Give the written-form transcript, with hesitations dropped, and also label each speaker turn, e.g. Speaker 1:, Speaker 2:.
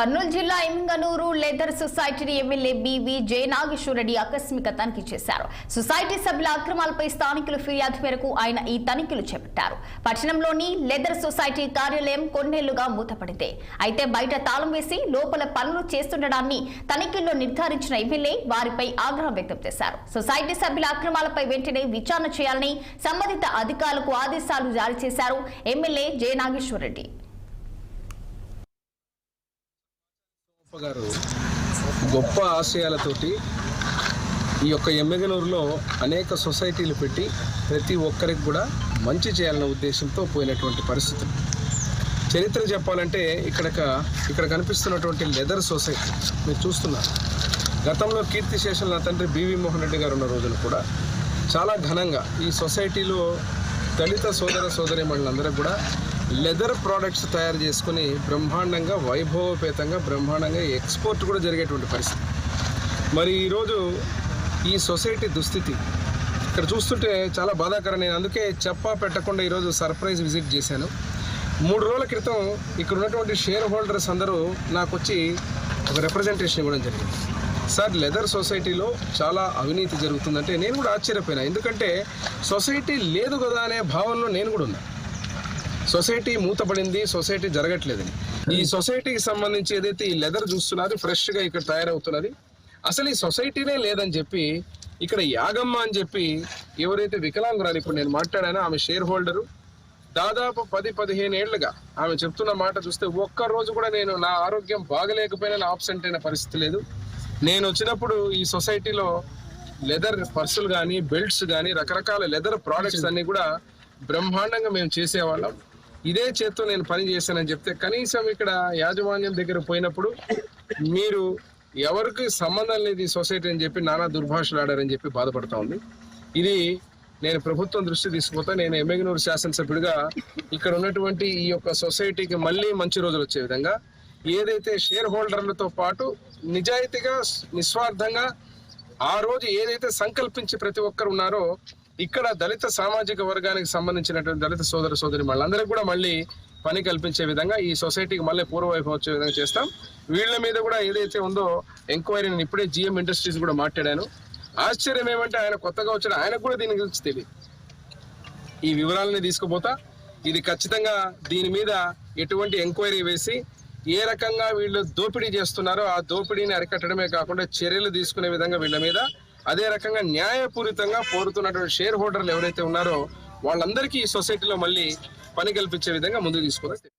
Speaker 1: కర్నూలు జిల్లా Yemmiganur leather society MLA BV Jayanageswara Reddy ఆకస్మిక తనిఖీ చేశారు. సొసైటీ సభ్యుల అక్రమాలపై స్థానికుల ఫిర్యాదు మేరకు ఆయన ఈ తనిఖీలు చేపట్టారు. పట్టణంలోని లెదర్ సొసైటీ కార్యాలయం కొన్నేళ్లుగా మూతపడింది. అయితే బయట తాళం వేసి లోపల పనులు చేస్తుండడాన్ని తనిఖీల్లో నిర్ధారించిన ఎమ్మెల్యే వారిపై ఆగ్రహం వ్యక్తం చేశారు. సొసైటీ సభ్యుల అక్రమాలపై వెంటనే విచారణ చేయాలని సంబంధిత అధికారులకు ఆదేశాలు జారీ చేశారు ఎమ్మెల్యే జయనాగేశ్వరరెడ్డి.
Speaker 2: గారు గొప్ప ఆశయాలతోటి ఈ యొక్క ఎమ్మిగనూరులో అనేక సొసైటీలు పెట్టి ప్రతి ఒక్కరికి కూడా మంచి చేయాలన్న ఉద్దేశంతో పోయినటువంటి పరిస్థితులు. చరిత్ర చెప్పాలంటే ఇక్కడ కనిపిస్తున్నటువంటి లెదర్ సొసైటీ మీరు చూస్తున్నారు. గతంలో కీర్తిశేషులు నా తండ్రి బివి మోహన్ రెడ్డి గారు ఉన్న రోజులు కూడా చాలా ఘనంగా ఈ సొసైటీలో దళిత సోదరీమణులందరూ కూడా లెదర్ ప్రోడక్ట్స్ తయారు చేసుకుని బ్రహ్మాండంగా వైభవపేతంగా బ్రహ్మాండంగా ఎక్స్పోర్ట్ కూడా జరిగేటువంటి పరిస్థితి. మరి ఈరోజు ఈ సొసైటీ దుస్థితి ఇక్కడ చూస్తుంటే చాలా బాధాకరం. నేను అందుకే చెప్పా పెట్టకుండా ఈరోజు సర్ప్రైజ్ విజిట్ చేశాను. 3 రోజుల క్రితం ఇక్కడ ఉన్నటువంటి షేర్ హోల్డర్స్ అందరూ నాకు వచ్చి ఒక రిప్రజెంటేషన్ ఇవ్వడం జరిగింది. సార్, లెదర్ సొసైటీలో చాలా అవినీతి జరుగుతుందంటే నేను కూడా ఆశ్చర్యపోయినా. ఎందుకంటే సొసైటీ లేదు కదా అనే భావనలో నేను కూడా ఉన్నా. సొసైటీ మూతపడింది, సొసైటీ జరగట్లేదని. ఈ సొసైటీకి సంబంధించి ఏదైతే ఈ లెదర్ చూస్తున్నది ఫ్రెష్గా ఇక్కడ తయారవుతున్నది, అసలు ఈ సొసైటీనే లేదని చెప్పి ఇక్కడ యాగమ్మ అని చెప్పి ఎవరైతే వికలాంగురాలు ఇప్పుడు నేను మాట్లాడానో ఆమె షేర్ హోల్డరు, దాదాపు 10-15 ఏళ్లుగా ఆమె చెప్తున్న మాట చూస్తే ఒక్కరోజు కూడా నేను నా ఆరోగ్యం బాగలేకపోయినా ఆబ్సెంట్ అయిన పరిస్థితి లేదు. నేను వచ్చినప్పుడు ఈ సొసైటీలో లెదర్ పర్సులు కానీ బెల్ట్స్ కానీ రకరకాల లెదర్ ప్రోడక్ట్స్ అన్ని కూడా బ్రహ్మాండంగా మేము చేసేవాళ్ళం. ఇదే చేత్తో నేను పని చేశానని చెప్తే కనీసం ఇక్కడ యాజమాన్యం దగ్గర పోయినప్పుడు మీరు ఎవరికి సంబంధం లేదు ఈ సొసైటీ అని చెప్పి నానా దుర్భాషలు ఆడారని చెప్పి బాధపడతా ఉంది. ఇది నేను ప్రభుత్వం దృష్టి తీసుకుపోతా. నేను ఎమ్మిగనూరు శాసనసభ్యుడిగా ఇక్కడ ఉన్నటువంటి ఈ యొక్క సొసైటీకి మళ్ళీ మంచి రోజులు వచ్చే విధంగా ఏదైతే షేర్ హోల్డర్లతో పాటు నిజాయితీగా నిస్వార్థంగా ఆ రోజు ఏదైతే సంకల్పించి ప్రతి ఒక్కరు ఉన్నారో ఇక్కడ దళిత సామాజిక వర్గానికి సంబంధించినటువంటి దళిత సోదరి వాళ్ళందరికీ కూడా మళ్ళీ పని కల్పించే విధంగా ఈ సొసైటీకి మళ్ళీ పూర్వవైపు వచ్చే విధంగా చేస్తాం. వీళ్ళ మీద కూడా ఏదైతే ఉందో ఎంక్వైరీ నేను ఇప్పుడే జిఎం ఇండస్ట్రీస్ కూడా మాట్లాడాను. ఆశ్చర్యం ఏమంటే ఆయన కొత్తగా వచ్చాడు, ఆయనకు కూడా దీని గురించి తెలియదు. ఈ వివరాలని తీసుకుపోతా. ఇది ఖచ్చితంగా దీని మీద ఎటువంటి ఎంక్వైరీ వేసి ఏ రకంగా వీళ్ళు దోపిడీ చేస్తున్నారో ఆ దోపిడీని అరికట్టడమే కాకుండా చర్యలు తీసుకునే విధంగా వీళ్ళ మీద, అదే రకంగా న్యాయపూరితంగా కోరుతున్నటువంటి షేర్ హోల్డర్లు ఎవరైతే ఉన్నారో వాళ్ళందరికీ ఈ సొసైటీలో మళ్ళీ పని కల్పించే విధంగా ముందుకు తీసుకోవాలి.